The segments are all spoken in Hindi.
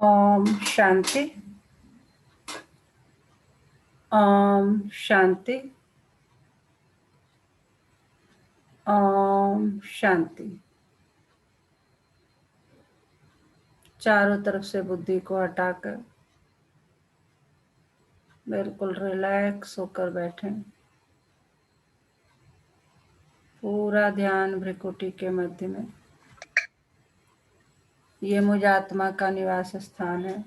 ओम शांति। ओम शांति। ओम शांति। चारों तरफ से बुद्धि को हटाकर बिल्कुल रिलैक्स होकर बैठें। पूरा ध्यान भ्रिकुटी के मध्य में। ये मुझ आत्मा का निवास स्थान है।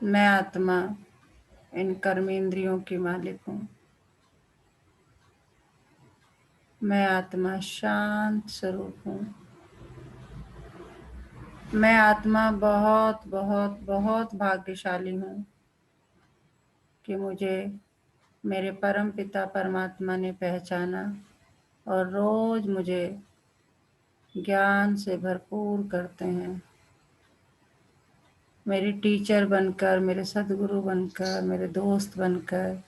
मैं आत्मा इन कर्मेंद्रियों की मालिक हूँ। मैं आत्मा शांत स्वरूप हूँ। मैं आत्मा बहुत बहुत बहुत भाग्यशाली हूँ कि मुझे मेरे परम पिता परमात्मा ने पहचाना और रोज मुझे ज्ञान से भरपूर करते हैं। मेरे टीचर बनकर, मेरे सद्गुरु बनकर, मेरे दोस्त बनकर,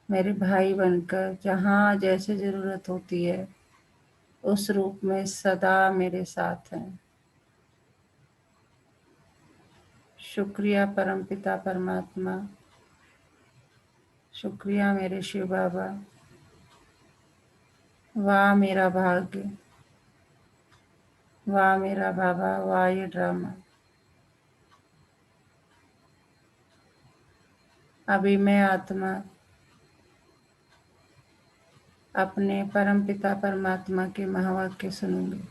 मेरे भाई बनकर, जहाँ जैसे ज़रूरत होती है उस रूप में सदा मेरे साथ हैं। शुक्रिया परम पिता परमात्मा, शुक्रिया मेरे शिव बाबा। वाह मेरा भाग्य, वाह मेरा बाबा, वाह ये ड्रामा। अभी मैं आत्मा अपने परम पिता परमात्मा के महावाक्य सुनूंगी।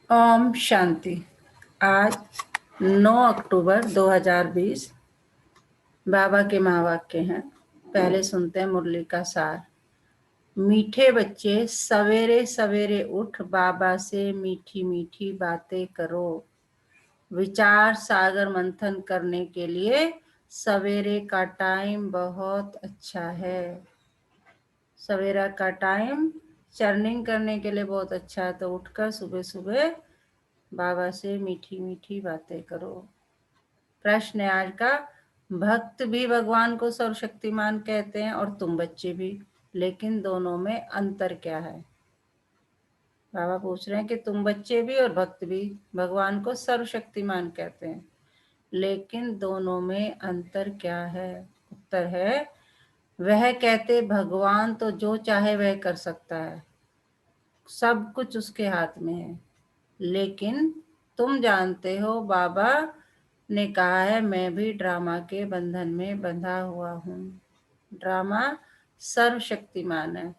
ओम शांति। आज 9 अक्टूबर 2020 बाबा के महावाक्य हैं। पहले सुनते हैं मुरली का सार। मीठे बच्चे सवेरे सवेरे उठ बाबा से मीठी मीठी बातें करो। विचार सागर मंथन करने के लिए सवेरे का टाइम बहुत अच्छा है। सवेरा का टाइम चर्निंग करने के लिए बहुत अच्छा है। तो उठकर सुबह सुबह बाबा से मीठी मीठी बातें करो। प्रश्न है आज का, भक्त भी भगवान को सर्वशक्तिमान कहते हैं और तुम बच्चे भी, लेकिन दोनों में अंतर क्या है? बाबा पूछ रहे हैं कि तुम बच्चे भी और भक्त भी भगवान को सर्वशक्तिमान कहते हैं, लेकिन दोनों में अंतर क्या है? उत्तर है, वह कहते भगवान तो जो चाहे वह कर सकता है, सब कुछ उसके हाथ में है, लेकिन तुम जानते हो बाबा ने कहा है मैं भी ड्रामा के बंधन में बंधा हुआ हूँ। ड्रामा सर्वशक्तिमान है।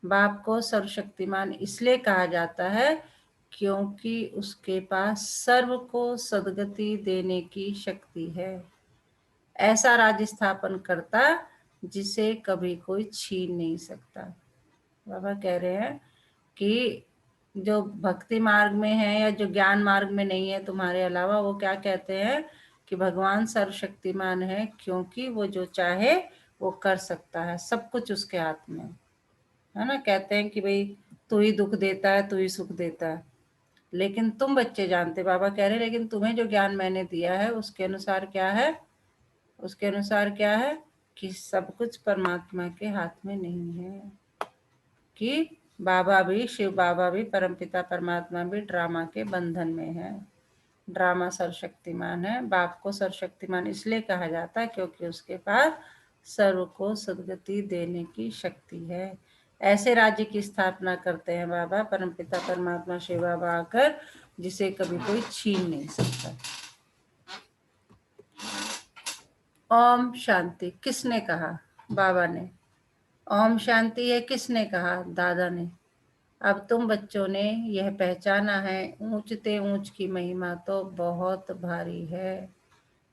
बाप को सर्वशक्तिमान इसलिए कहा जाता है क्योंकि उसके पास सर्व को सद्गति देने की शक्ति है। ऐसा राज्य स्थापन करता जिसे कभी कोई छीन नहीं सकता। बाबा कह रहे हैं कि जो भक्ति मार्ग में है या जो ज्ञान मार्ग में नहीं है तुम्हारे अलावा, वो क्या कहते हैं कि भगवान सर्वशक्तिमान है क्योंकि वो जो चाहे वो कर सकता है, सब कुछ उसके हाथ में है ना। कहते हैं कि भाई तू ही दुख देता है, तू ही सुख देता है, लेकिन तुम बच्चे जानते, बाबा कह रहे लेकिन तुम्हें जो ज्ञान मैंने दिया है उसके अनुसार क्या है? उसके अनुसार क्या है कि सब कुछ परमात्मा के हाथ में नहीं है। कि बाबा भी, शिव बाबा भी, परमपिता परमात्मा भी ड्रामा के बंधन में है। ड्रामा सर्वशक्तिमान है। बाप को सर्वशक्तिमान इसलिए कहा जाता है क्योंकि उसके पास सर्व को सद्गति देने की शक्ति है। ऐसे राज्य की स्थापना करते हैं बाबा, परमपिता परमात्मा शिव बाबा आकर, जिसे कभी कोई छीन नहीं सकता। ओम शांति किसने कहा? बाबा ने। ओम शांति है किसने कहा? दादा ने। अब तुम बच्चों ने यह पहचाना है, ऊंचते ऊंच की महिमा तो बहुत भारी है।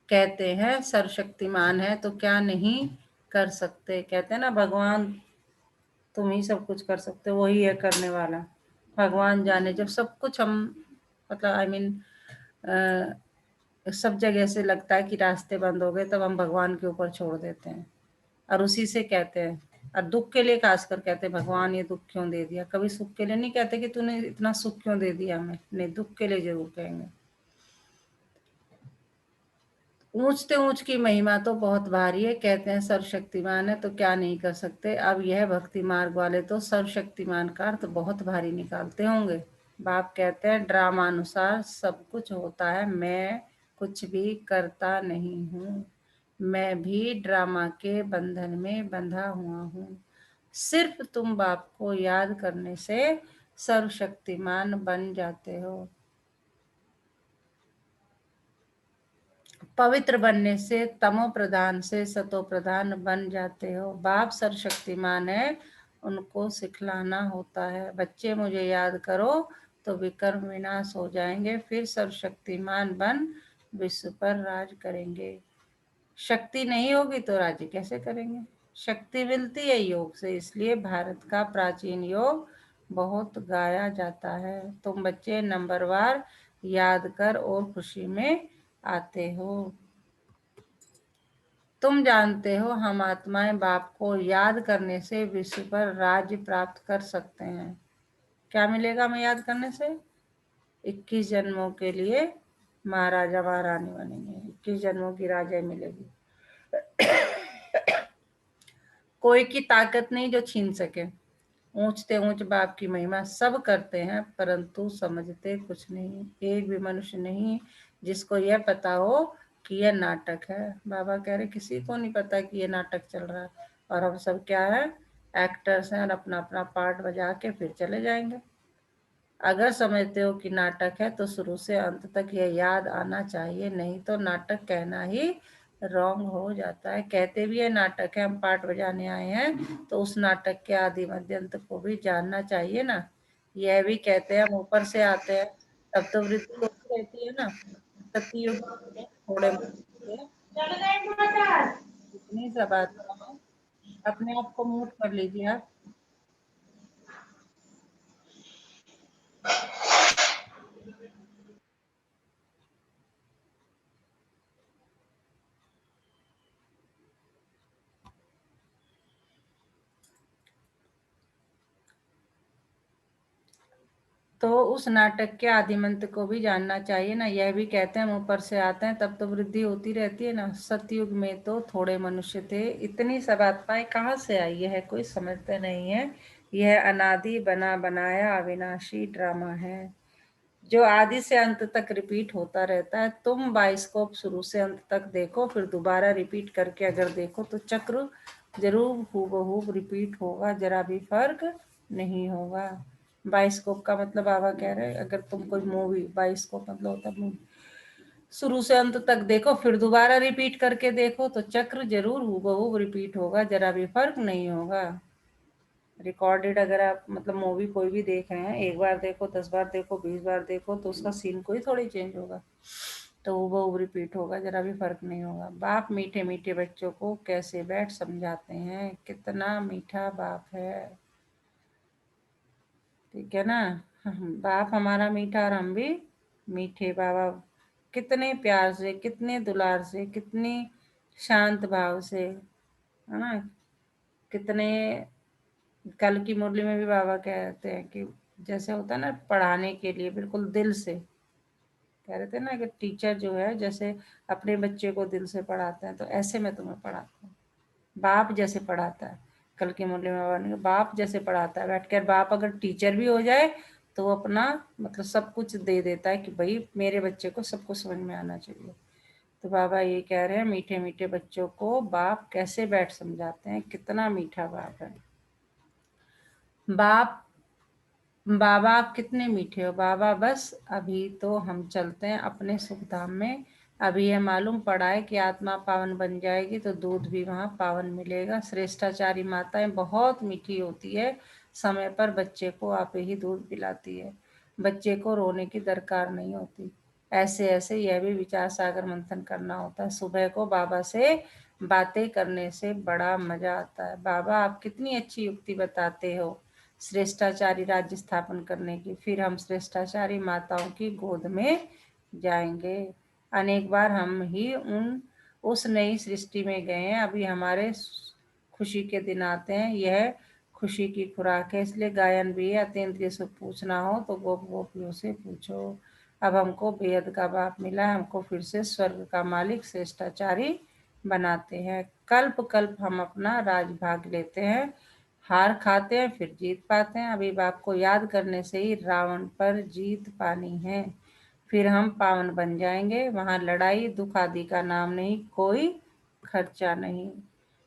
कहते हैं सर्वशक्तिमान है तो क्या नहीं कर सकते? कहते हैं ना भगवान तुम ही सब कुछ कर सकते हो, वही है करने वाला। भगवान जाने, जब सब कुछ हम मतलब आई मीन सब जगह से लगता है कि रास्ते बंद हो गए, तब हम भगवान के ऊपर छोड़ देते हैं और उसी से कहते हैं। और दुख के लिए खासकर कहते हैं भगवान ये दुख क्यों दे दिया। कभी सुख के लिए नहीं कहते कि तूने इतना सुख क्यों दे दिया हमें, नहीं, दुख के लिए जरूर कहेंगे। ऊंचते ऊंच की महिमा तो बहुत भारी है, कहते हैं सर्वशक्तिमान है तो क्या नहीं कर सकते। अब यह भक्ति मार्ग वाले तो सर्वशक्तिमान का अर्थ बहुत भारी निकालते होंगे। बाप कहते हैं ड्रामानुसार सब कुछ होता है, मैं कुछ भी करता नहीं हूँ, मैं भी ड्रामा के बंधन में बंधा हुआ हूँ। सिर्फ तुम बाप को याद करने से सर्वशक्तिमान बन जाते हो। पवित्र बनने से तमो प्रधान से सतो प्रधान बन जाते हो। बाप सर्वशक्तिमान है, उनको सिखलाना होता है। बच्चे मुझे याद करो तो विकर्म विनाश हो जाएंगे, फिर सर्वशक्तिमान बन विश्व पर राज करेंगे। शक्ति नहीं होगी तो राज्य कैसे करेंगे? शक्ति मिलती है योग से, इसलिए भारत का प्राचीन योग बहुत गाया जाता है। तुम बच्चे नंबरवार याद कर और खुशी में आते हो। तुम जानते हो हम आत्माएं बाप को याद करने से विश्व पर राज्य प्राप्त कर सकते हैं। क्या मिलेगा हमें याद करने से? 21 जन्मों के लिए महाराजा महारानी बनेंगे, 21 जन्मों की राजा मिलेगी। कोई की ताकत नहीं जो छीन सके। ऊंचते ऊंच बाप की महिमा सब करते हैं, परंतु समझते कुछ नहीं। एक भी मनुष्य नहीं जिसको यह पता हो कि यह नाटक है। बाबा कह रहे किसी को नहीं पता कि यह नाटक चल रहा है, और हम सब क्या है, एक्टर्स हैं, और अपना अपना पार्ट बजा के फिर चले जाएंगे। अगर समझते हो कि नाटक है तो शुरू से अंत तक यह याद आना चाहिए, नहीं तो नाटक कहना ही रॉन्ग हो जाता है। कहते भी है नाटक है, हम पार्ट बजाने आए हैं, तो उस नाटक के आदि मध्य अंत को भी जानना चाहिए ना। यह भी कहते हैं हम ऊपर से आते हैं, तब तो वृत्ति होती रहती है ना। सतयुग थोड़े इतनी सा बात है। अपने आप को म्यूट कर लीजिए आप। तो उस नाटक के आदिमंत को भी जानना चाहिए ना। यह भी कहते हैं हम ऊपर से आते हैं, तब तो वृद्धि होती रहती है ना। सतयुग में तो थोड़े मनुष्य थे, इतनी सब आत्माएं कहाँ से आई है कोई समझते नहीं है। यह अनादि बना बनाया अविनाशी ड्रामा है, जो आदि से अंत तक रिपीट होता रहता है। तुम बाइस्कोप शुरू से अंत तक देखो, फिर दोबारा रिपीट करके अगर देखो तो चक्र जरूर हूबहू रिपीट होगा, जरा भी फर्क नहीं होगा। बाइस्कोप का मतलब बाबा कह रहे हैं अगर तुम कोई मूवी, बाइस्कोप मतलब होता है मूवी, शुरू से अंत तक देखो फिर दोबारा रिपीट करके देखो तो चक्र जरूर हूबहू रिपीट होगा, जरा भी फर्क नहीं होगा। रिकॉर्डेड अगर आप मतलब मूवी कोई भी देख रहे हैं, एक बार देखो, 10 बार देखो, 20 बार देखो, तो उसका सीन कोई थोड़ी चेंज होगा, तो वो रिपीट होगा, जरा भी फर्क नहीं होगा। बाप मीठे मीठे बच्चों को कैसे बैठ समझाते हैं, कितना मीठा बाप है। ठीक है ना। बाप हमारा मीठा और हम भी मीठे। बाबा कितने प्यार से, कितने दुलार से, कितनी शांत भाव से, है ना। कितने, कल की मुरली में भी बाबा कहते हैं कि जैसे होता है ना पढ़ाने के लिए बिल्कुल दिल से, कह रहे थे ना कि टीचर जो है जैसे अपने बच्चे को दिल से पढ़ाते हैं, तो ऐसे मैं तुम्हें पढ़ाता हूँ, बाप जैसे पढ़ाता है। कल की मुरली में बाबा ने कहा, बाप जैसे पढ़ाता है बैठ कर। बाप अगर टीचर भी हो जाए तो वो अपना मतलब सब कुछ दे देता है कि भाई मेरे बच्चे को सब कुछ समझ में आना चाहिए। तो बाबा ये कह रहे हैं मीठे मीठे बच्चों को बाप कैसे बैठ समझाते हैं, कितना मीठा बाप है। बाप, बाबा आप कितने मीठे हो बाबा। बस अभी तो हम चलते हैं अपने सुख धाम में। अभी यह मालूम पड़ा है कि आत्मा पावन बन जाएगी तो दूध भी वहाँ पावन मिलेगा। श्रेष्ठाचारी माताएं बहुत मीठी होती है, समय पर बच्चे को आप ही दूध पिलाती है, बच्चे को रोने की दरकार नहीं होती। ऐसे ऐसे यह भी विचार सागर मंथन करना होता है। सुबह को बाबा से बातें करने से बड़ा मजा आता है। बाबा आप कितनी अच्छी युक्ति बताते हो श्रेष्ठाचारी राज्य स्थापन करने की, फिर हम श्रेष्ठाचारी माताओं की गोद में जाएंगे। अनेक बार हम ही उस नई सृष्टि में गए हैं, अभी हमारे खुशी के दिन आते हैं। यह खुशी की खुराक है, इसलिए गायन भी है। अतीन्द्रिय से पूछना हो तो गोप गोपियों से पूछो। अब हमको बेहद का बाप मिला है, हमको फिर से स्वर्ग का मालिक श्रेष्ठाचारी बनाते हैं। कल्प कल्प हम अपना राजभाग लेते हैं, हार खाते हैं फिर जीत पाते हैं। अभी बाप को याद करने से ही रावण पर जीत पानी है, फिर हम पावन बन जाएंगे। वहां लड़ाई दुख आदि का नाम नहीं, कोई खर्चा नहीं।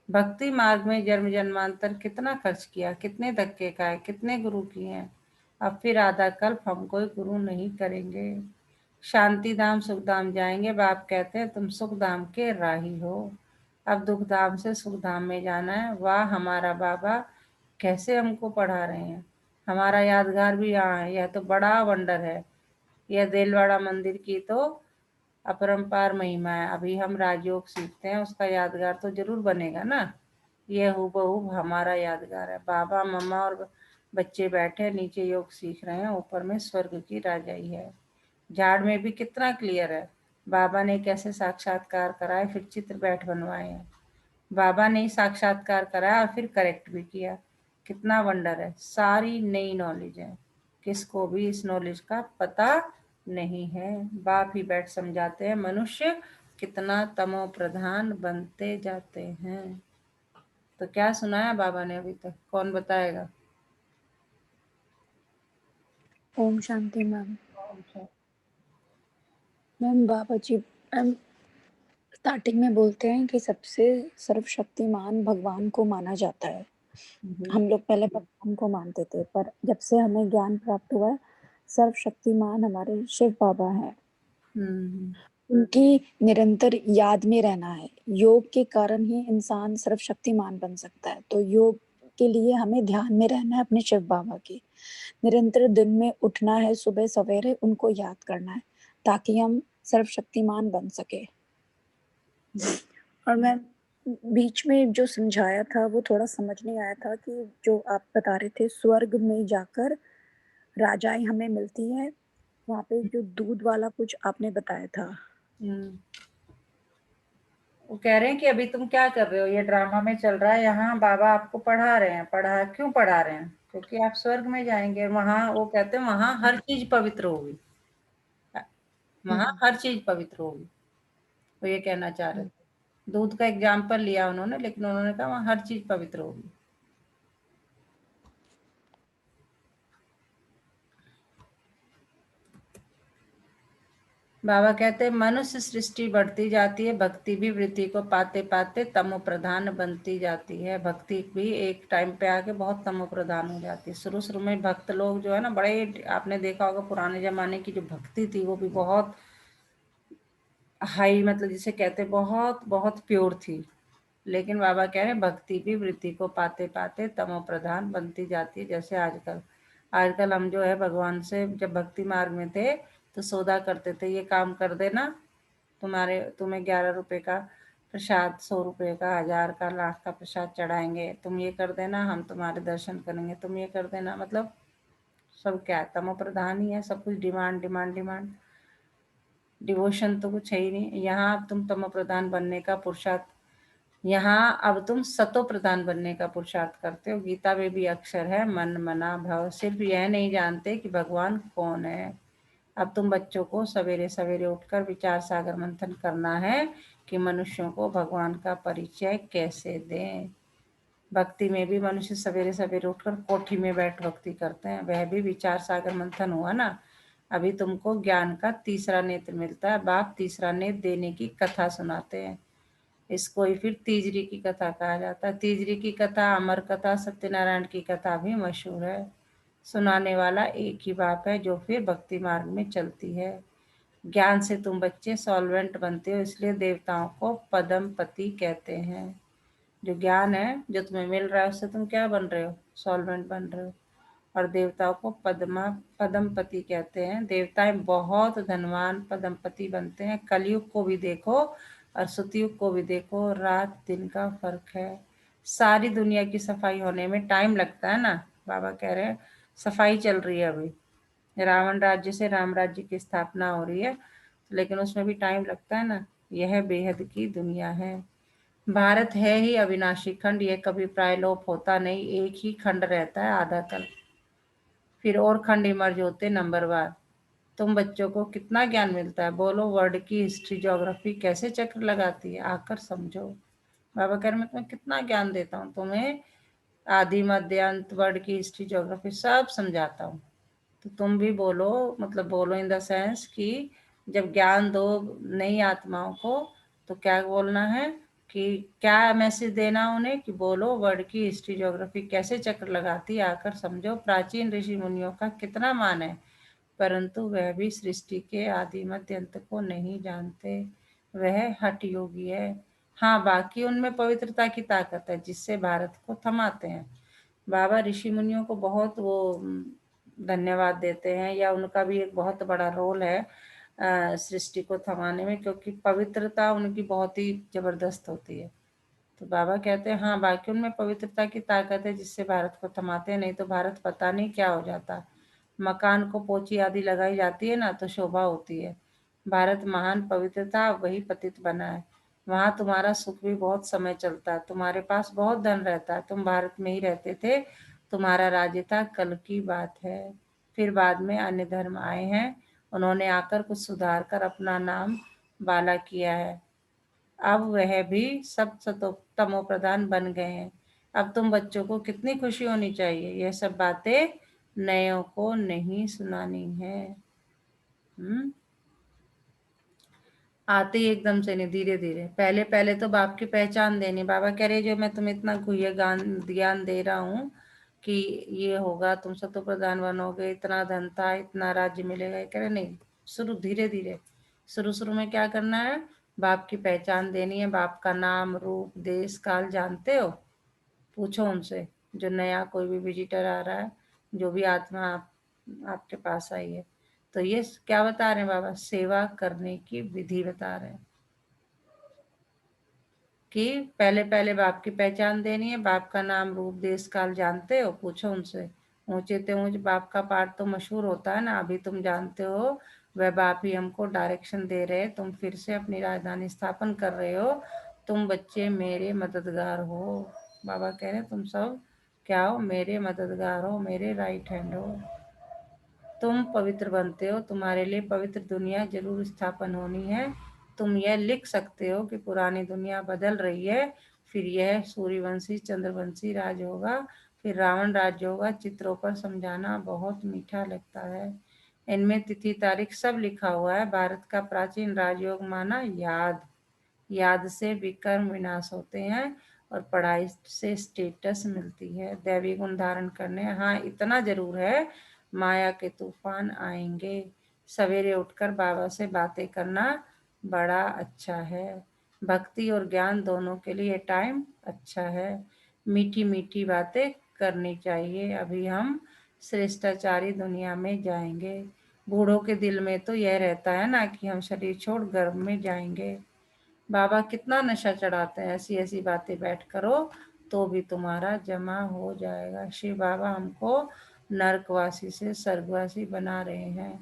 भक्ति मार्ग में जन्म जन्मांतर कितना खर्च किया, कितने धक्के खाए, कितने गुरु किए हैं। अब फिर आधा कल्प हम कोई गुरु नहीं करेंगे, शांति धाम सुख धाम जाएंगे। बाप कहते हैं तुम सुख धाम के राही हो, अब दुख धाम से सुख धाम में जाना है। वाह हमारा बाबा कैसे हमको पढ़ा रहे हैं। हमारा यादगार भी यहाँ है, यह तो बड़ा वंडर है। यह देलवाड़ा मंदिर की तो अपरंपार महिमा है। अभी हम राजयोग सीखते हैं, उसका यादगार तो जरूर बनेगा ना। यह हूबहू हमारा यादगार है। बाबा मम्मा और बच्चे बैठे नीचे योग सीख रहे हैं, ऊपर में स्वर्ग की राजाई है। झाड़ में भी कितना क्लियर है। बाबा ने कैसे साक्षात्कार कराए फिर चित्र बैठ बनवाए हैं। बाबा ने साक्षात्कार कराया और फिर करेक्ट भी किया। कितना वंडर है, सारी नई नॉलेज है, किसको भी इस नॉलेज का पता नहीं है। बाप ही बैठ समझाते हैं मनुष्य कितना तमो प्रधान बनते जाते हैं। तो क्या सुनाया बाबा ने अभी तक, कौन बताएगा? ओम शांति मैम। मैम बाबा जी मैम स्टार्टिंग में बोलते हैं कि सबसे सर्वशक्तिमान भगवान को माना जाता है। हम लोग पहले भगवान को मानते थे, पर जब से हमें ज्ञान प्राप्त हुआ है, सर्वशक्तिमान हमारे शिव बाबा हैं। उनकी निरंतर याद में रहना है। योग के कारण ही इंसान सर्वशक्तिमान बन सकता है। तो योग के लिए हमें ध्यान में रहना है अपने शिव बाबा के। निरंतर दिन में उठना है, सुबह सवेरे उनको याद करना है, ताकि हम सर्वशक्तिमान बन सके। और मैं बीच में जो समझाया था वो थोड़ा समझ नहीं आया था कि जो आप बता रहे थे स्वर्ग में जाकर राजाएं हमें मिलती हैं, वहाँ पे जो दूध वाला कुछ आपने बताया था। वो कह रहे हैं कि अभी तुम क्या कर रहे हो, ये ड्रामा में चल रहा है, यहाँ बाबा आपको पढ़ा रहे हैं। क्यों पढ़ा रहे हैं? क्योंकि आप स्वर्ग में जाएंगे। वहां वो कहते हैं वहां हर चीज पवित्र होगी, वहां हर चीज पवित्र होगी। वो ये कहना चाह रहे थे। दूध का एग्जाम्पल लिया उन्होंने, लेकिन उन्होंने कहा वहां हर चीज पवित्र होगी। बाबा कहते हैं मनुष्य सृष्टि बढ़ती जाती है, भक्ति भी वृत्ति को पाते पाते तमो प्रधान बनती जाती है। भक्ति भी एक टाइम पे आके बहुत तमो प्रधान हो जाती है। शुरू शुरू में भक्त लोग जो है ना, बड़े, आपने देखा होगा पुराने जमाने की जो भक्ति थी वो भी बहुत हाई, मतलब जिसे कहते बहुत बहुत प्योर थी। लेकिन बाबा कह रहे हैं भक्ति भी वृत्ति को पाते पाते तमो प्रधान बनती जाती है। जैसे आजकल हम जो है भगवान से जब भक्ति मार्ग में थे तो सौदा करते थे, ये काम कर देना, तुम्हें 11 रुपए का प्रसाद, 100 रुपए का, 1000 का, लाख का प्रसाद चढ़ाएंगे, तुम ये कर देना, हम तुम्हारे दर्शन करेंगे, तुम ये कर देना। मतलब सब क्या है, तमो प्रधान ही है, सब कुछ डिमांड डिमांड डिमांड। डिवोशन तो कुछ है ही नहीं। यहाँ अब तुम तमो प्रधान बनने का पुरुषार्थ, यहाँ अब तुम सतो प्रधान बनने का पुरुषार्थ करते हो। गीता में भी अक्षर है मन मना भव। सिर्फ यह नहीं जानते कि भगवान कौन है। अब तुम बच्चों को सवेरे सवेरे उठकर विचार सागर मंथन करना है कि मनुष्यों को भगवान का परिचय कैसे दें। भक्ति में भी मनुष्य सवेरे सवेरे उठकर कोठी में बैठ भक्ति करते हैं, वह भी विचार सागर मंथन हुआ ना। अभी तुमको ज्ञान का तीसरा नेत्र मिलता है। बाप तीसरा नेत्र देने की कथा सुनाते हैं, इसको ही फिर तीजरी की कथा कहा जाता है। तीजरी की कथा, अमर कथा, सत्यनारायण की कथा भी मशहूर है। सुनाने वाला एक ही बाप है जो फिर भक्ति मार्ग में चलती है। ज्ञान से तुम बच्चे सॉल्वेंट बनते हो, इसलिए देवताओं को पदमपति कहते हैं। जो ज्ञान है जो तुम्हें मिल रहा है उससे तुम क्या बन रहे हो, सॉल्वेंट बन रहे हो। और देवताओं को पदमपति कहते हैं। देवताएं बहुत धनवान पदमपति बनते हैं। कलयुग को भी देखो और सतयुग को भी देखो, रात दिन का फर्क है। सारी दुनिया की सफाई होने में टाइम लगता है ना। बाबा कह रहे हैं सफाई चल रही है अभी, रावण राज्य से राम राज्य की स्थापना हो रही है, लेकिन उसमें भी टाइम लगता है ना। यह बेहद की दुनिया है। भारत है ही अविनाशी खंड, यह कभी प्रायलोप होता नहीं, एक ही खंड रहता है आधा कल, फिर और खंड इमर्ज होते नंबरवार। तुम बच्चों को कितना ज्ञान मिलता है, बोलो। वर्ल्ड की हिस्ट्री ज्योग्राफी कैसे चक्कर लगाती है, आकर समझो। बाबा कह रहे मैं तुम्हें कितना ज्ञान देता हूँ, तुम्हें आदि मध्य अंत वर्ल्ड की हिस्ट्री ज्योग्राफी सब समझाता हूँ। तो तुम भी बोलो, मतलब बोलो इन द सेंस कि जब ज्ञान दो नई आत्माओं को तो क्या बोलना है कि क्या मैसेज देना उन्हें कि बोलो वर्ल्ड की हिस्ट्री ज्योग्राफी कैसे चक्कर लगाती, आकर समझो। प्राचीन ऋषि मुनियों का कितना मान है, परंतु वह भी सृष्टि के आदि मध्य अंत को नहीं जानते। वह हठ योगी है। हाँ, बाकी उनमें पवित्रता की ताकत है जिससे भारत को थमाते हैं। बाबा ऋषि मुनियों को बहुत वो धन्यवाद देते हैं, या उनका भी एक बहुत बड़ा रोल है सृष्टि को थमाने में, क्योंकि पवित्रता उनकी बहुत ही जबरदस्त होती है। तो बाबा कहते हैं हाँ, बाकी उनमें पवित्रता की ताकत है जिससे भारत को थमाते हैं, नहीं तो भारत पता नहीं क्या हो जाता। मकान को पोची आदि लगाई जाती है ना तो शोभा होती है। भारत महान पवित्र था, वही पतित बना है। वहाँ तुम्हारा सुख भी बहुत समय चलता है, तुम्हारे पास बहुत धन रहता है, तुम भारत में ही रहते थे, तुम्हारा राज्य था, कल की बात है। फिर बाद में अन्य धर्म आए हैं, उन्होंने आकर कुछ सुधार कर अपना नाम बाला किया है। अब वह भी सब तमो प्रधान बन गए हैं। अब तुम बच्चों को कितनी खुशी होनी चाहिए, यह सब बातें नयों को नहीं सुनानी है। आते ही एकदम से नहीं, धीरे धीरे। पहले पहले तो बाप की पहचान देनी। बाबा कह रहे जो मैं तुम्हें इतना गुह्य ज्ञान दे रहा हूँ कि ये होगा, तुम सब तो प्रधान बनोगे, इतना धन था, इतना राज्य मिलेगा। कह रहे नहीं, शुरू धीरे धीरे। शुरू शुरू में क्या करना है, बाप की पहचान देनी है। बाप का नाम, रूप, देश, काल जानते हो, पूछो उनसे। जो नया कोई भी विजिटर आ रहा है, जो भी आत्मा आपके पास आई है, तो ये क्या बता रहे हैं बाबा, सेवा करने की विधि बता रहे हैं कि पहले पहले बाप की पहचान देनी है। बाप का नाम, रूप, देश, काल जानते हो, पूछो उनसे। ऊंचे ते ऊंच बाप का पाठ तो मशहूर होता है ना, अभी तुम जानते हो। वह बाप ही हमको डायरेक्शन दे रहे, तुम फिर से अपनी राजधानी स्थापन कर रहे हो, तुम बच्चे मेरे मददगार हो। बाबा कह रहे तुम सब क्या हो, मेरे मददगार हो, मेरे राइट हैंड हो। तुम पवित्र बनते हो, तुम्हारे लिए पवित्र दुनिया जरूर स्थापन होनी है। तुम यह लिख सकते हो कि पुरानी दुनिया बदल रही है, फिर यह सूर्यवंशी चंद्रवंशी राज होगा, फिर रावण राज्य होगा। चित्रों पर समझाना बहुत मीठा लगता है, इनमें तिथि तारीख सब लिखा हुआ है। भारत का प्राचीन राजयोग माना याद, याद से विकर्म विनाश होते हैं और पढ़ाई से स्टेटस मिलती है। दैवी गुण धारण करने, हाँ इतना जरूर है, माया के तूफान आएंगे। सवेरे उठकर बाबा से बातें करना बड़ा अच्छा है। भक्ति और ज्ञान दोनों के लिए टाइम अच्छा है। मीठी मीठी बातें करनी चाहिए। अभी हम श्रेष्ठाचारी दुनिया में जाएंगे। बूढ़ों के दिल में तो यह रहता है ना कि हम शरीर छोड़ गर्भ में जाएंगे। बाबा कितना नशा चढ़ाते हैं, ऐसी ऐसी बातें बैठ करो तो भी तुम्हारा जमा हो जाएगा। शिव बाबा हमको नरकवासी से स्वर्गवासी बना रहे हैं।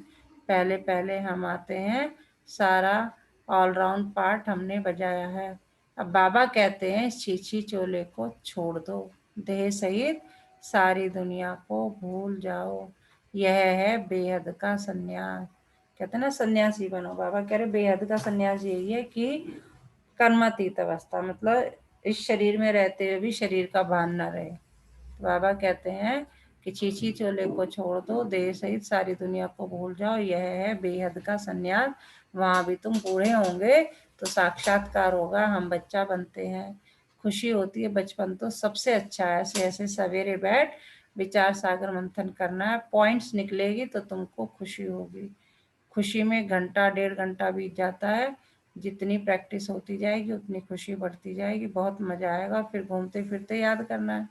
पहले पहले हम आते हैं, सारा ऑलराउंड पार्ट हमने बजाया है। अब बाबा कहते हैं इस छीछी चोले को छोड़ दो, देह सहित सारी दुनिया को भूल जाओ। यह है बेहद का संन्यास। कहते हैं ना सन्यासी बनो, बाबा कह रहे बेहद का संन्यास यही है कि कर्मातीत अवस्था, मतलब इस शरीर में रहते हुए भी शरीर का भान न रहे। तो बाबा कहते हैं कि छीछी चोले को छोड़ दो, देह सहित सारी दुनिया को भूल जाओ। यह है बेहद का संन्यास। वहां भी तुम बूढ़े होंगे तो साक्षात्कार होगा, हम बच्चा बनते हैं, खुशी होती है। बचपन तो सबसे अच्छा है। ऐसे ऐसे सवेरे बैठ विचार सागर मंथन करना है, पॉइंट्स निकलेगी तो तुमको खुशी होगी। खुशी में घंटा डेढ़ घंटा बीत जाता है, जितनी प्रैक्टिस होती जाएगी उतनी खुशी बढ़ती जाएगी, बहुत मजा आएगा। फिर घूमते फिरते याद करना है,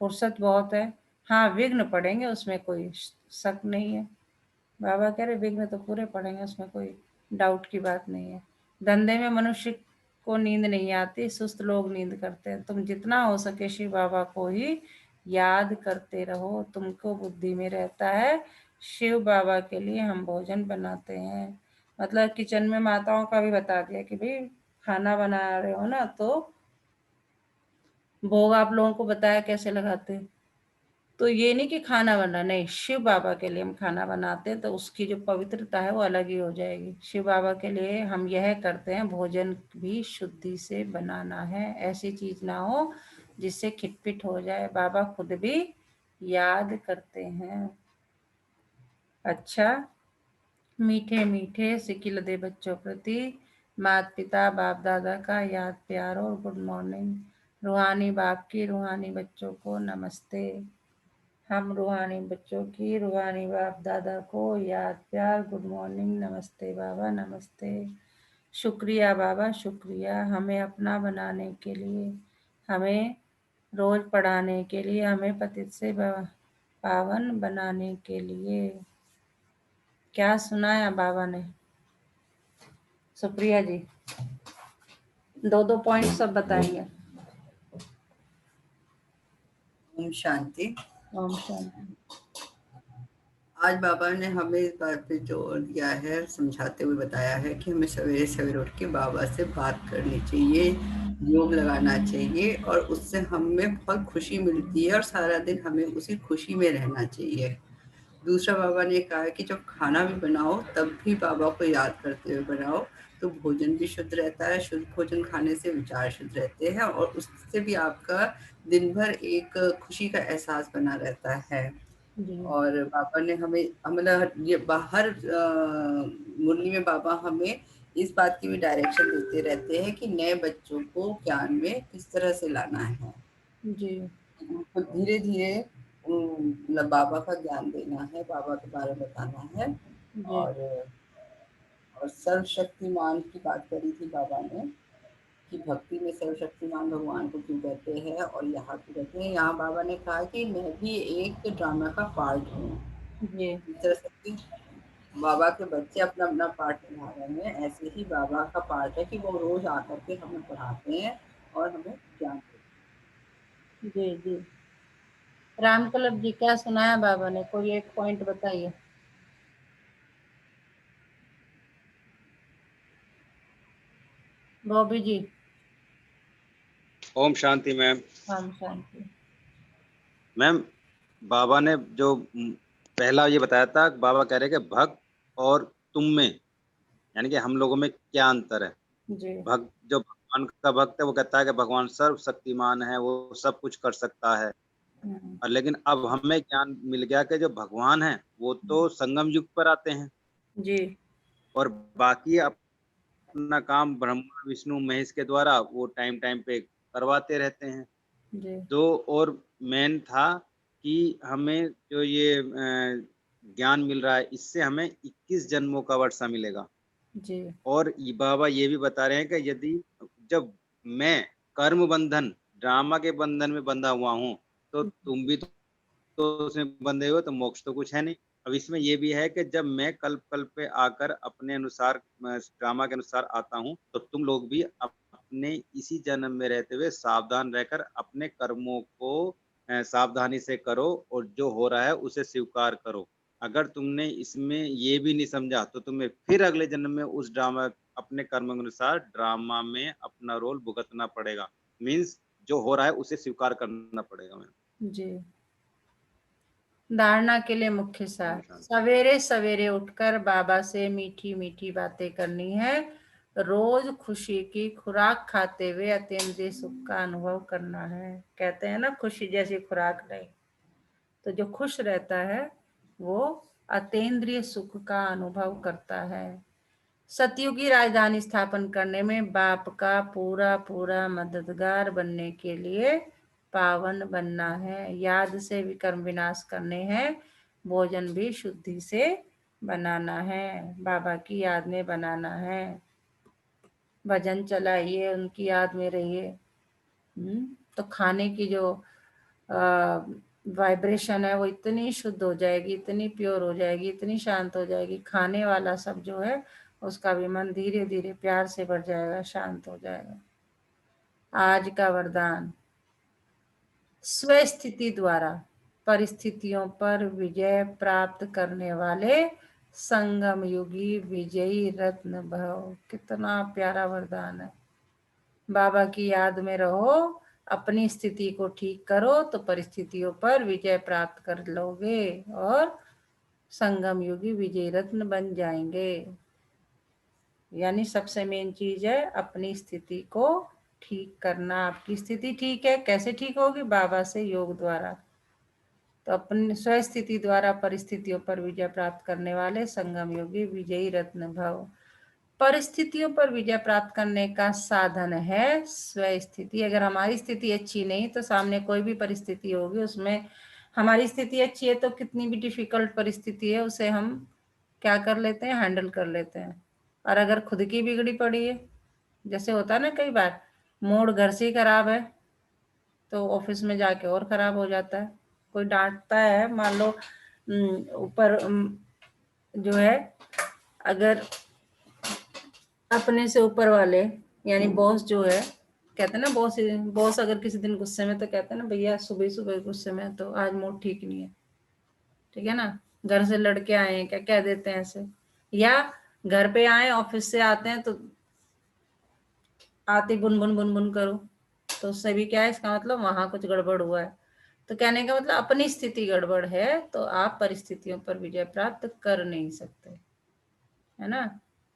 फुर्सत बहुत है। हाँ विघ्न पड़ेंगे, उसमें कोई शक नहीं है। बाबा कह रहे विघ्न तो पूरे पड़ेंगे, उसमें कोई डाउट की बात नहीं है। धंधे में मनुष्य को नींद नहीं आती, सुस्त लोग नींद करते हैं। तुम जितना हो सके शिव बाबा को ही याद करते रहो, तुमको बुद्धि में रहता है। शिव बाबा के लिए हम भोजन बनाते हैं, मतलब किचन में माताओं का भी बता दिया कि भाई खाना बना रहे हो ना तो भोग आप लोगों को बताया कैसे लगाते हैं। तो ये नहीं कि खाना बना, नहीं, शिव बाबा के लिए हम खाना बनाते हैं तो उसकी जो पवित्रता है वो अलग ही हो जाएगी। शिव बाबा के लिए हम यह करते हैं, भोजन भी शुद्धि से बनाना है, ऐसी चीज ना हो जिससे खिटपिट हो जाए। बाबा खुद भी याद करते हैं। अच्छा, मीठे मीठे सिकिल दे बच्चों प्रति माता पिता बाप दादा का याद प्यार और गुड मॉर्निंग। रूहानी बाप की रूहानी बच्चों को नमस्ते। हम रूहानी बच्चों की रूहानी बाप दादा को याद प्यार गुड मॉर्निंग, नमस्ते बाबा, नमस्ते। शुक्रिया बाबा, शुक्रिया हमें अपना बनाने के लिए, हमें रोज पढ़ाने के लिए, हमें पतित से पावन बनाने के लिए। क्या सुनाया बाबा ने? सुप्रिया जी, दो दो पॉइंट सब बताएंगे। ओम शांति। ओम शांति। आज बाबा ने हमें इस बात पे जोर दिया है, समझाते हुए बताया है कि हमें सवेरे सवेरे उठ के बाबा से बात करनी चाहिए, योग लगाना चाहिए और उससे हमें बहुत खुशी मिलती है और सारा दिन हमें उसी खुशी में रहना चाहिए। दूसरा बाबा ने कहा कि जब खाना भी बनाओ तब भी बाबा को याद करते हुए बनाओ, तो भोजन भी शुद्ध रहता है। शुद्ध भोजन खाने से विचार शुद्ध रहते हैं और उससे भी आपका दिन भर एक खुशी का एहसास बना रहता है। और बाबा ने हमें मतलब ये बाहर मुरली में बाबा हमें इस बात की भी डायरेक्शन देते रहते हैं कि नए बच्चों को ज्ञान में किस तरह से लाना है जी। तो धीरे धीरे मतलब बाबा का ज्ञान देना है, बाबा के बारे में बताना है। जी। और सर्वशक्तिमान की बात करी थी बाबा ने कि भक्ति में सर्वशक्तिमान भगवान को क्यों कहते हैं और यहाँ क्यों कहते हैं। यहाँ बाबा ने कहा कि मैं भी एक ड्रामा का पार्ट हूँ। जी। इस तरह से कि बाबा के बच्चे अपना अपना पार्ट निभा रहे हैं, ऐसे ही बाबा का पार्ट है कि वो रोज आकर के हमें पढ़ाते हैं और हमें ज्ञान देते हैं। जी जी। रामकलब जी, क्या सुनाया बाबा ने? कोई एक पॉइंट बताइए। बॉबी जी। ओम शांति मैम। ओम शांति। मैम, बाबा ने जो पहला ये बताया था, बाबा कह रहे कि भक्त और तुम में, यानी कि हम लोगों में क्या अंतर है। जी। भक्त जो भगवान का भक्त है वो कहता है कि भगवान सर्वशक्तिमान है, वो सब कुछ कर सकता है। और लेकिन अब हमें ज्ञान मिल गया कि जो भगवान है वो तो संगम युग पर आते हैं जी। और बाकी अपना काम ब्रह्मा विष्णु महेश के द्वारा वो टाइम टाइम पे करवाते रहते हैं। जी। दो और मेन था कि हमें जो ये ज्ञान मिल रहा है इससे हमें 21 जन्मों का वर्षा मिलेगा। जी। और ये बाबा ये भी बता रहे हैं कि यदि जब मैं कर्म बंधन ड्रामा के बंधन में बंधा हुआ हूँ तो तुम भी तो उसमें बंधे हो, तो मोक्ष तो कुछ है नहीं। अब इसमें ये भी है कि जब मैं कल्प कल्प पे आकर अपने अनुसार ड्रामा के अनुसार आता हूँ तो तुम लोग भी अपने इसी जन्म में रहते हुए सावधान रहकर अपने कर्मों को सावधानी से करो और जो हो रहा है उसे स्वीकार करो। अगर तुमने इसमें ये भी नहीं समझा तो तुम्हें फिर अगले जन्म में उस ड्रामा अपने कर्म के अनुसार ड्रामा में अपना रोल भुगतना पड़ेगा। मीन्स जो हो रहा है उसे स्वीकार करना पड़ेगा। मैं जी। धारणा के लिए मुख्य सार, सवेरे सवेरे उठकर बाबा से मीठी मीठी बातें करनी है। रोज खुशी की खुराक खाते हुए अतीन्द्रिय सुख का अनुभव करना है। कहते हैं ना, खुशी जैसी खुराक नहीं। तो जो खुश रहता है वो अतीन्द्रिय सुख का अनुभव करता है। सतयुगी राजधानी स्थापन करने में बाप का पूरा पूरा मददगार बनने के लिए पावन बनना है। याद से विकर्म विनाश करने हैं। भोजन भी शुद्धि से बनाना है, बाबा की याद में बनाना है। भजन चलाइए, उनकी याद में रहिए। तो खाने की जो वाइब्रेशन है वो इतनी शुद्ध हो जाएगी, इतनी प्योर हो जाएगी, इतनी शांत हो जाएगी। खाने वाला सब जो है उसका भी मन धीरे धीरे प्यार से बढ़ जाएगा, शांत हो जाएगा। आज का वरदान, स्वस्थिति द्वारा परिस्थितियों पर विजय प्राप्त करने वाले संगम युगी विजयी रत्न भव। कितना प्यारा वरदान है। बाबा की याद में रहो, अपनी स्थिति को ठीक करो तो परिस्थितियों पर विजय प्राप्त कर लोगे और संगम युगी विजय रत्न बन जाएंगे। यानी सबसे मेन चीज है अपनी स्थिति को ठीक करना। आपकी स्थिति ठीक है, कैसे ठीक होगी? बाबा से योग द्वारा। तो अपनी स्वस्थिति द्वारा परिस्थितियों पर विजय प्राप्त करने वाले संगम योगी विजयी रत्न भव। परिस्थितियों पर विजय प्राप्त करने का साधन है स्वस्थिति। अगर हमारी स्थिति अच्छी नहीं तो सामने कोई भी परिस्थिति होगी उसमें हमारी स्थिति अच्छी है तो कितनी भी डिफिकल्ट परिस्थिति है उसे हम क्या कर लेते हैं, हैंडल कर लेते हैं। और अगर खुद की बिगड़ी पड़ी है, जैसे होता है ना कई बार मूड घर से ही खराब है तो ऑफिस में जाके और खराब हो जाता है। कोई डांटता है, मान लो ऊपर जो है, अगर अपने से ऊपर वाले यानी बॉस जो है, कहते हैं ना बॉस अगर किसी दिन गुस्से में तो कहते हैं ना भैया सुबह सुबह गुस्से में तो आज मूड ठीक नहीं है, ठीक है ना। घर से लड़के आए हैं क्या कह देते हैं ऐसे, या घर पे आए ऑफिस से आते हैं तो आते बुन बुन बुन बुन करो, तो उससे भी क्या है, इसका मतलब वहां कुछ गड़बड़ हुआ है। तो कहने का मतलब अपनी स्थिति गड़बड़ है तो आप परिस्थितियों पर विजय प्राप्त कर नहीं सकते, है ना।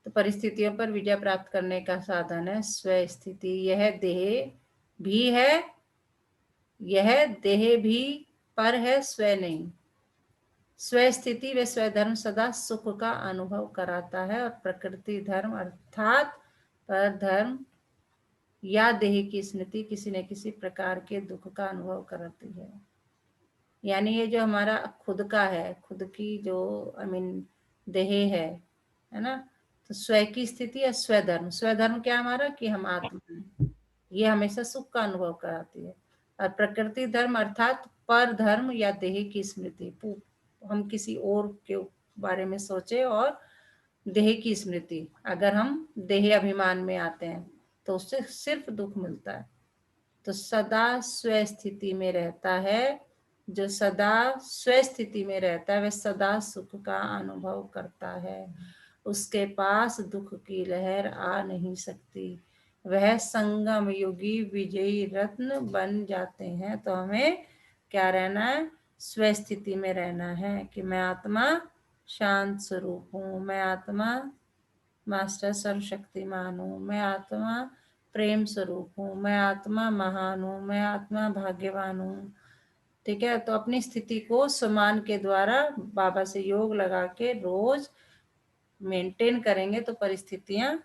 तो परिस्थितियों पर विजय प्राप्त करने का साधन है स्वस्थिति। यह देह भी है, यह देह भी पर है, स्व नहीं। स्वस्थिति व स्वधर्म सदा सुख का अनुभव कराता है और प्रकृति धर्म अर्थात पर धर्म या देह की स्मृति किसी न किसी प्रकार के दुख का अनुभव कराती है। यानी ये जो हमारा खुद का है, खुद की जो देह है ना, तो स्व की स्थिति है स्वधर्म। स्वधर्म क्या हमारा कि हम आत्मा है, ये हमेशा सुख का अनुभव कराती है। और प्रकृति धर्म अर्थात पर धर्म या देह की स्मृति, हम किसी और के बारे में सोचे और देह की स्मृति, अगर हम देह अभिमान में आते हैं तो उससे सिर्फ दुख मिलता है। तो सदा स्वस्थिति में रहता है, जो सदा स्वस्थिति में रहता है वह सदा सुख का अनुभव करता है, उसके पास दुख की लहर आ नहीं सकती, वह संगम युगी विजयी रत्न बन जाते हैं। तो हमें क्या रहना है, स्वस्थिति में रहना है कि मैं आत्मा शांत स्वरूप हूँ, मैं आत्मा मास्टर सर्वशक्तिमान हूँ, मैं आत्मा प्रेम स्वरूप हूँ, मैं आत्मा महान हूँ, मैं आत्मा भाग्यवान हूँ। ठीक है, तो अपनी स्थिति को सम्मान के द्वारा बाबा से योग लगा के रोज मेंटेन करेंगे तो परिस्थितियां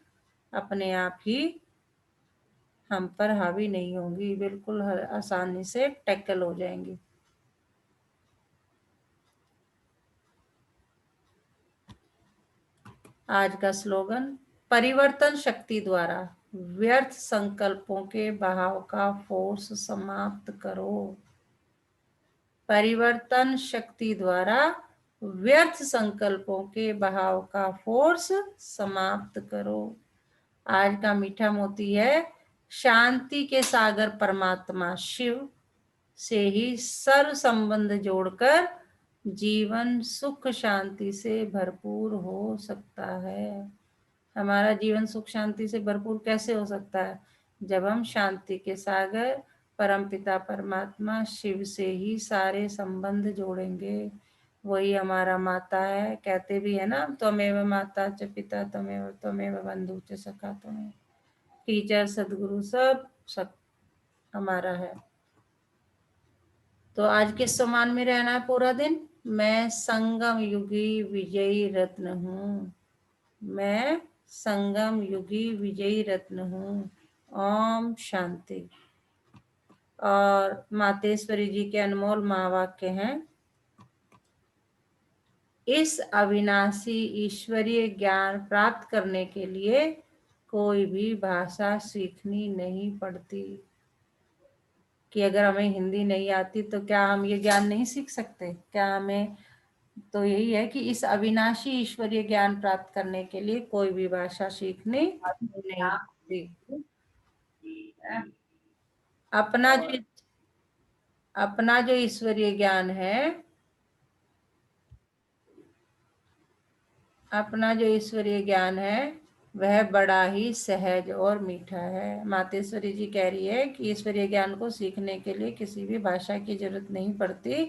अपने आप ही हम पर हावी नहीं होंगी, बिल्कुल आसानी से टैकल हो जाएंगी। आज का स्लोगन, परिवर्तन शक्ति द्वारा व्यर्थ संकल्पों के बहाव का फोर्स समाप्त करो। परिवर्तन शक्ति द्वारा व्यर्थ संकल्पों के बहाव का फोर्स समाप्त करो। आज का मीठा मोती है, शांति के सागर परमात्मा शिव से ही सर्व संबंध जोड़कर जीवन सुख शांति से भरपूर हो सकता है। हमारा जीवन सुख शांति से भरपूर कैसे हो सकता है, जब हम शांति के सागर परमपिता परमात्मा शिव से ही सारे संबंध जोड़ेंगे। वही हमारा माता है, कहते भी है ना, त्वमेव माता च पिता त्वमेव त्वमेव बंधु च सखा त्वमेव। टीचर सदगुरु सब हमारा है। तो आज के सम्मान में रहना है पूरा दिन। मैं संगम युगी विजयी रत्न हूँ, मैं संगम युगी विजयी रत्न हूँ। ओम शांति। और मातेश्वरी जी के अनमोल महावाक्य हैं, इस अविनाशी ईश्वरीय ज्ञान प्राप्त करने के लिए कोई भी भाषा सीखनी नहीं पड़ती। कि अगर हमें हिंदी नहीं आती तो क्या हम ये ज्ञान नहीं सीख सकते? क्या हमें, तो यही है कि इस अविनाशी ईश्वरीय ज्ञान प्राप्त करने के लिए कोई भी भाषा सीखनी नहीं पड़ती। अपना जो ईश्वरीय ज्ञान है, अपना जो ईश्वरीय ज्ञान है वह बड़ा ही सहज और मीठा है। मातेश्वरी जी कह रही है कि ईश्वरीय ज्ञान को सीखने के लिए किसी भी भाषा की जरूरत नहीं पड़ती।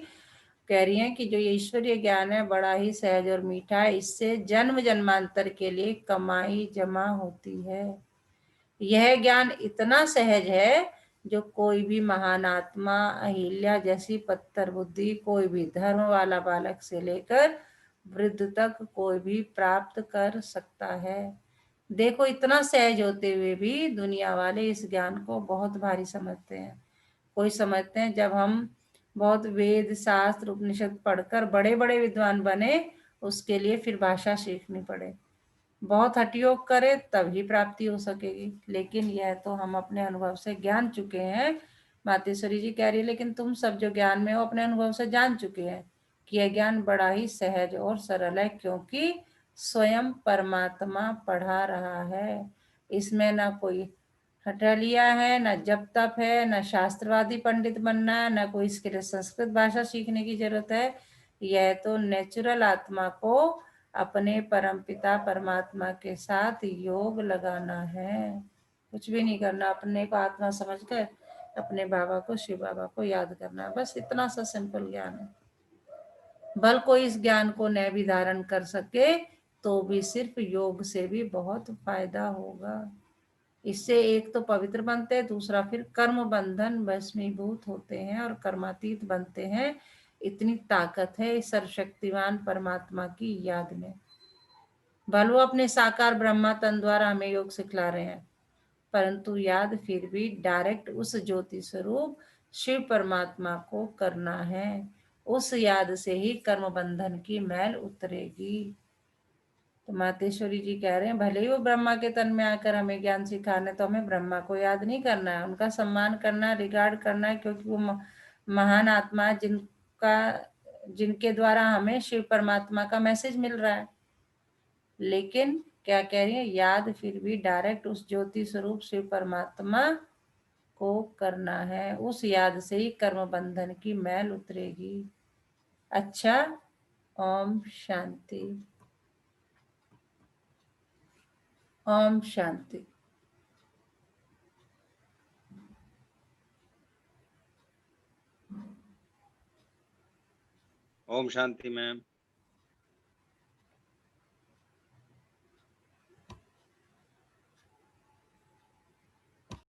कह रही हैं कि जो ये ईश्वरीय ज्ञान है बड़ा ही सहज और मीठा है, इससे जन्म जन्मांतर के लिए कमाई जमा होती है। यह ज्ञान इतना सहज है जो कोई भी महान आत्मा, अहिल्या जैसी पत्थर बुद्धि, कोई भी धर्म वाला बालक से लेकर वृद्ध तक कोई भी प्राप्त कर सकता है। देखो, इतना सहज होते हुए भी दुनिया वाले इस ज्ञान को बहुत भारी समझते हैं। कोई समझते हैं जब हम बहुत वेद शास्त्र उपनिषद पढ़कर बड़े बड़े विद्वान बने, उसके लिए फिर भाषा सीखनी पड़े, बहुत हठयोग करे तभी प्राप्ति हो सकेगी। लेकिन यह तो हम अपने अनुभव से जान चुके हैं। मातेश्वरी जी कह रही है, लेकिन तुम सब जो ज्ञान में हो अपने अनुभव से जान चुके हैं कि यह ज्ञान बड़ा ही सहज और सरल है, क्योंकि स्वयं परमात्मा पढ़ा रहा है। इसमें ना कोई हठलिया है, न जप तप है, न शास्त्रवादी पंडित बनना है, न कोई इसके लिए संस्कृत भाषा सीखने की जरूरत है। यह तो नेचुरल आत्मा को अपने परमपिता परमात्मा के साथ योग लगाना है। कुछ भी नहीं करना, अपने को आत्मा समझकर अपने बाबा को, शिव बाबा को याद करना है। बस इतना सा सिंपल ज्ञान है। बल कोई इस ज्ञान को न भी धारण कर सके तो भी सिर्फ योग से भी बहुत फायदा होगा। इससे एक तो पवित्र बनते हैं, दूसरा फिर कर्म बंधन भस्मीभूत होते हैं और कर्मातीत बनते हैं। इतनी ताकत है इस सर्वशक्तिमान परमात्मा की याद में। भले वो अपने साकार ब्रह्मा तन द्वारा हमें योग सिखला रहे हैं, परंतु याद फिर भी डायरेक्ट उस ज्योति स्वरूप शिव परमात्मा को करना है। उस याद से ही कर्म बंधन की मैल उतरेगी। तो मातेश्वरी जी कह रहे हैं, भले ही वो ब्रह्मा के तन में आकर हमें ज्ञान सिखाने, तो हमें ब्रह्मा को याद नहीं करना है, उनका सम्मान करना है, रिगार्ड करना है, क्योंकि वो महान आत्मा है जिनके द्वारा हमें शिव परमात्मा का मैसेज मिल रहा है। लेकिन क्या कह रही है, याद फिर भी डायरेक्ट उस ज्योति स्वरूप शिव परमात्मा को करना है। उस याद से ही कर्म बंधन की मैल उतरेगी। अच्छा, ओम शांति। ओम शांति। ओम शांति मैम।